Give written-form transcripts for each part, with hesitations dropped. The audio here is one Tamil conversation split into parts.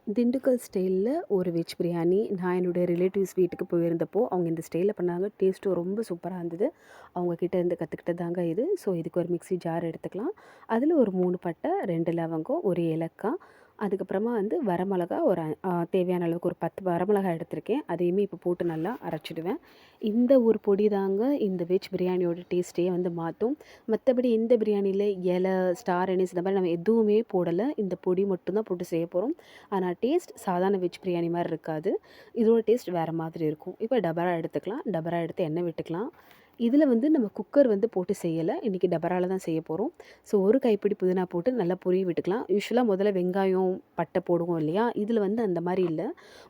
திண்டுக்கல் ஸ்டைலில் ஒரு வெஜ் பிரியாணி நான் என்னுடைய ரிலேட்டிவ்ஸ் வீட்டுக்கு போயிருந்தப்போ அவங்க இந்த ஸ்டைலில் பண்ணாங்க. டேஸ்ட்டும் ரொம்ப சூப்பராக இருந்தது. அவங்க கிட்ட இருந்து கற்றுக்கிட்டதாங்க இது. ஸோ இதுக்கு ஒரு மிக்ஸி ஜார் எடுத்துக்கலாம். அதில் ஒரு 3 பட்டை, 2 லவங்கம், 1 ஏலக்காய், அதுக்கப்புறமா வந்து வரமிளகா ஒரு தேவையான அளவுக்கு ஒரு 10 வரமிளகாய் எடுத்திருக்கேன். அதையுமே இப்போ போட்டு நல்லா அரைச்சிடுவேன். இந்த ஒரு பொடி தாங்க இந்த வெஜ் பிரியாணியோட டேஸ்ட்டே வந்து மாற்றும். மற்றபடி இந்த பிரியாணியில் இலை, ஸ்டார் அனீஸ் இந்த மாதிரி நம்ம எதுவுமே போடலை. இந்த பொடி மட்டும் தான் போட்டு செய்ய போகிறோம். ஆனால் டேஸ்ட் சாதாரண வெஜ் பிரியாணி மாதிரி இருக்காது. இதோட டேஸ்ட் வேறு மாதிரி இருக்கும். இப்போ டபரா எடுத்துக்கலாம். டபரா எடுத்து எண்ணெய் விட்டுக்கலாம். இதில் வந்து நம்ம குக்கர் வந்து போட்டு செய்யலை. இன்றைக்கி டபரால தான் செய்ய போகிறோம். ஸோ ஒரு கைப்பிடி புதினா போட்டு நல்லா பொரிய விட்டுக்கலாம். யூஸ்வலாக முதல்ல வெங்காயம், பட்டை போடுவோம் இல்லையா? இதில் வந்து அந்த மாதிரி இல்லை.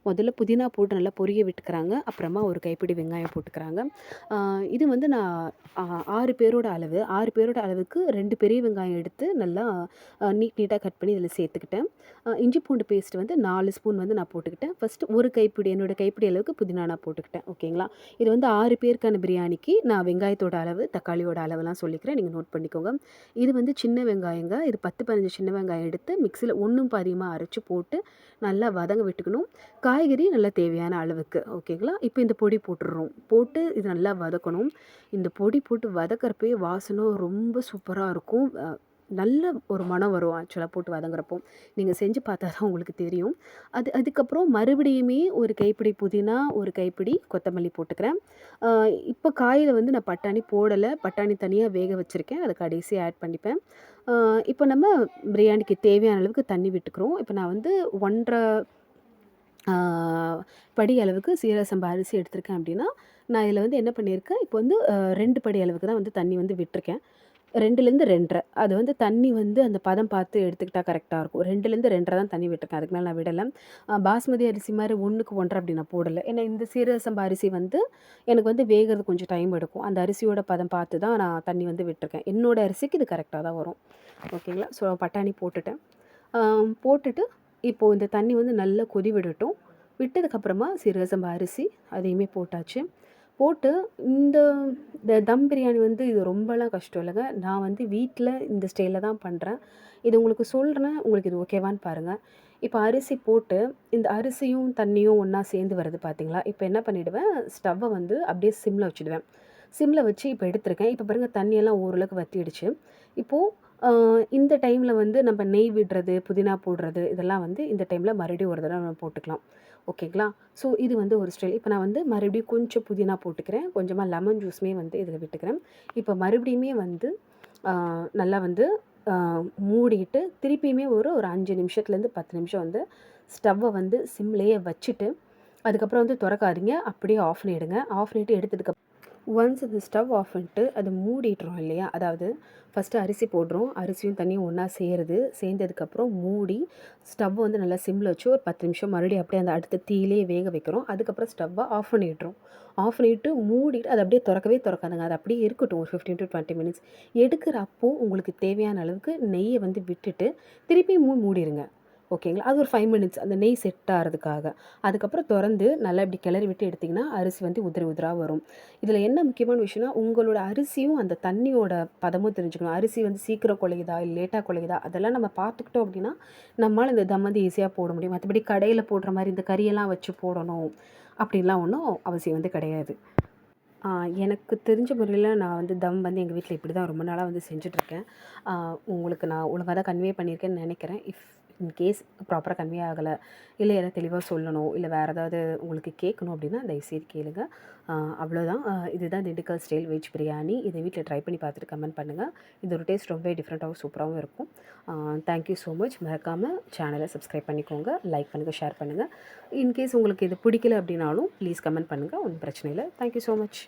முதல்ல புதினா போட்டு நல்லா பொரிய விட்டுக்கிறாங்க. அப்புறமா ஒரு கைப்பிடி வெங்காயம் போட்டுக்கிறாங்க. இது வந்து நான் 6 பேரோட அளவு. 6 பேரோட அளவுக்கு 2 பெரிய வெங்காயம் எடுத்து நல்லா நீட்டாக கட் பண்ணி இதில் சேர்த்துக்கிட்டேன். இஞ்சி பூண்டு பேஸ்ட் வந்து 4 ஸ்பூன் வந்து நான் போட்டுக்கிட்டேன். ஃபஸ்ட்டு ஒரு கைப்பிடி என்னோடய கைப்பிடி அளவுக்கு புதினா நான் போட்டுக்கிட்டேன். ஓகேங்களா? இது வந்து 6 பேருக்கான பிரியாணிக்கு நான் வெங்காயத்தோட அளவு, தக்காளியோட அளவெல்லாம் சொல்லிக்கிறேன். நீங்கள் நோட் பண்ணிக்கோங்க. இது வந்து சின்ன வெங்காயங்க. இது 10, 15 சின்ன வெங்காயம் எடுத்து மிக்ஸியில் ஒன்றும் பாதியுமாக அரைச்சி போட்டு நல்லா வதங்க விட்டுக்கணும். காய்கறி நல்லா தேவையான அளவுக்கு. ஓகேங்களா? இப்போ இந்த பொடி போட்டுடுறோம். போட்டு இது நல்லா வதக்கணும். இந்த பொடி போட்டு வதக்கிறப்பயே வாசனை ரொம்ப சூப்பராக இருக்கும். நல்ல ஒரு மணம் வரும் ஆக்சுவலாக போட்டு வதங்குறப்போ. நீங்கள் செஞ்சு பார்த்தா தான் உங்களுக்கு தெரியும். அதுக்கப்புறம் மறுபடியுமே ஒரு கைப்பிடி புதினா, ஒரு கைப்பிடி கொத்தமல்லி போட்டுக்கிறேன். இப்போ காயில் வந்து நான் பட்டாணி போடலை. பட்டாணி தனியாக வேக வச்சுருக்கேன். அதை கடைசியாக ஆட் பண்ணிப்பேன். இப்போ நம்ம பிரியாணிக்கு தேவையான அளவுக்கு தண்ணி விட்டுக்கிறோம். இப்போ நான் வந்து 1 1/2 படி அளவுக்கு சீரக சம்பா அரிசி எடுத்திருக்கேன் அப்படின்னா, நான் இதில் வந்து என்ன பண்ணியிருக்கேன், இப்போ வந்து 2 படி அளவுக்கு தான் வந்து தண்ணி வந்து விட்டுருக்கேன். 2லேருந்து 2 1/2. அது வந்து தண்ணி வந்து அந்த பதம் பார்த்து எடுத்துக்கிட்டா கரெக்டாக இருக்கும். 2லேருந்து 2 1/2 தான் தண்ணி விட்டுருக்கேன். அதுக்கு மேலே நான் விடலை. பாஸ்மதி அரிசி மாதிரி 1க்கு 1 1/2 அப்படி நான் போடலை. ஏன்னா இந்த சீரக சம்பா அரிசி வந்து எனக்கு வந்து வேகிறது கொஞ்சம் டைம் எடுக்கும். அந்த அரிசியோட பதம் பார்த்து தான் நான் தண்ணி வந்து விட்டுருக்கேன். என்னோட அரிசிக்கு இது கரெக்டாக தான் வரும். ஓகேங்களா? ஸோ பட்டாணி போட்டுட்டேன். போட்டுட்டு இப்போது இந்த தண்ணி வந்து நல்லா கொதி விடட்டும். விட்டதுக்கப்புறமா சீரக சம்பா அரிசி அதையுமே போட்டாச்சு. போட்டு இந்த இந்த தம் பிரியாணி வந்து இது ரொம்பலாம் கஷ்டம் இல்லைங்க. நான் வந்து வீட்டில் இந்த ஸ்டைலில் தான் பண்ணுறேன். இது உங்களுக்கு சொல்கிறேன். உங்களுக்கு இது ஓகேவான்னு பாருங்கள். இப்போ அரிசி போட்டு இந்த அரிசியும் தண்ணியும் ஒன்றா சேர்ந்து வருது பார்த்தீங்களா? இப்போ என்ன பண்ணிவிடுவேன், ஸ்டவ்வை வந்து அப்படியே சிம்மில் வச்சுடுவேன். சிம்மில் வச்சு இப்போ எடுத்திருக்கேன். இப்போ பாருங்கள் தண்ணியெல்லாம் ஓரளவுக்கு வற்றிடுச்சு. இப்போது இந்த டைமில் வந்து நம்ம நெய் விடுறது, புதினா போடுறது இதெல்லாம் வந்து இந்த டைமில் மறுபடியும் ஒரு தடவை நம்ம போட்டுக்கலாம். ஓகேங்களா? ஸோ இது வந்து ஒரு ஸ்டைல். இப்போ நான் வந்து மறுபடியும் கொஞ்சம் புதினா போட்டுக்கிறேன். கொஞ்சமாக லெமன் ஜூஸுமே வந்து இதில் விட்டுக்கிறேன். இப்போ மறுபடியுமே வந்து நல்லா வந்து மூடிட்டு திருப்பியுமே ஒரு 5 நிமிஷத்துலேருந்து 10 நிமிஷம் வந்து ஸ்டவ்வை வந்து சிம்லேயே வச்சுட்டு, அதுக்கப்புறம் வந்து திறக்காதீங்க. அப்படியே ஆஃப் பண்ணிவிடுங்க. ஆஃப் பண்ணிவிட்டு எடுத்ததுக்கு ஒன்ஸ் இந்த ஸ்டவ் ஆஃப் பண்ணிட்டு அதை மூடிடுறோம் இல்லையா? அதாவது ஃபஸ்ட்டு அரிசி போடுறோம். அரிசியும் தண்ணியும் ஒன்றா சேருது. சேர்ந்ததுக்கப்புறம் மூடி ஸ்டவ் வந்து நல்லா சிம்மில் வச்சு ஒரு 10 நிமிஷம் மறுபடியும் அப்படியே அந்த அடுத்த தீயிலேயே வேக வைக்கிறோம். அதுக்கப்புறம் ஸ்டவ்வை ஆஃப் பண்ணிடுறோம். ஆஃப் பண்ணிவிட்டு மூடிட்டு அதை அப்படியே திறக்கவே திறக்காதுங்க. அது அப்படியே இருக்கட்டும் ஒரு 15 to 20 மினிட்ஸ். எடுக்கிறப்போ உங்களுக்கு தேவையான அளவுக்கு நெய்யை வந்து விட்டுட்டு திருப்பியும் மூடிடுங்க. ஓகேங்களா? அது ஒரு 5 மினிட்ஸ் அந்த நெய் செட் ஆகிறதுக்காக. அதுக்கப்புறம் திறந்து நல்லா இப்படி கிளறி விட்டு எடுத்திங்கன்னா அரிசி வந்து உதிரி உதிராக வரும். இதில் என்ன முக்கியமான விஷயம்னா, உங்களோட அரிசியும் அந்த தண்ணியோட பதமும் தெரிஞ்சுக்கணும். அரிசி வந்து சீக்கிரம் குழையுதா, இல்லை லேட்டாக குழையுதா அதெல்லாம் நம்ம பார்த்துக்கிட்டோம் அப்படின்னா, நம்மளால் இந்த தம் வந்து ஈஸியாக போட முடியும். மற்றபடி கடையில் போடுற மாதிரி இந்த கறியெல்லாம் வச்சு போடணும் அப்படின்லாம் ஒன்றும் அவசியம் வந்து கிடையாது. எனக்கு தெரிஞ்ச முறையில் நான் வந்து தம் வந்து எங்கள் வீட்டில் இப்படி தான் ரொம்ப நாளாக வந்து செஞ்சுட்ருக்கேன். உங்களுக்கு நான் ஒழுங்கா தான் கன்வே பண்ணியிருக்கேன்னு நினைக்கிறேன். இன்கேஸ் ப்ராப்பராக கன்வே ஆகலை, இல்லை எதாவது தெளிவாக சொல்லணும், இல்லை வேறு ஏதாவது உங்களுக்கு கேட்கணும் அப்படின்னா தயவுசெய்து கேளுங்க. அவ்வளோதான். இதுதான் திண்டுக்கல் ஸ்டைல் வெஜ் பிரியாணி. இதை வீட்டில் ட்ரை பண்ணி பார்த்துட்டு கமெண்ட் பண்ணுங்கள். இதோட டேஸ்ட் ரொம்பவே டிஃப்ரெண்ட்டாகவும் சூப்பராகவும் இருக்கும். Thank you so much. மறக்காமல் சேனலை சப்ஸ்கிரைப் பண்ணிக்கோங்க, லைக் பண்ணுங்கள், ஷேர் பண்ணுங்கள். இன்கேஸ் உங்களுக்கு இது பிடிக்கல அப்படின்னாலும் ப்ளீஸ் கமெண்ட் பண்ணுங்கள். ஒன்றும் பிரச்சனை இல்லை. Thank you so much.